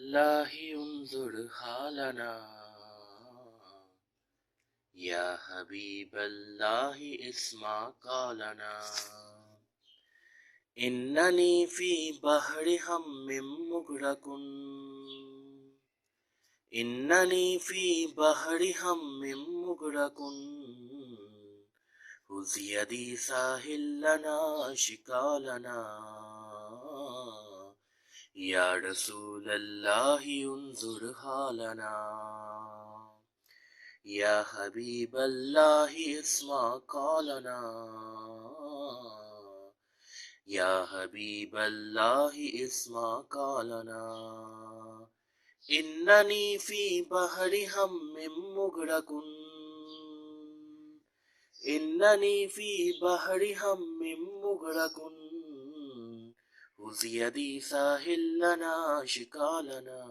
الله انظر حالنا يا حبيب الله اسمع قالنا إنني في بحر هم مغرق إنني في بحر هم مغرق خذ يدي ساهل لنا شكالنا يا رسول الله انظر حالنا يا حبيب الله اسمع قالنا يا حبيب الله اسمع قالنا إنني في بحر هم مغرق إنني في بحر هم مغرق خذ يدي ساهل لنا شكالنا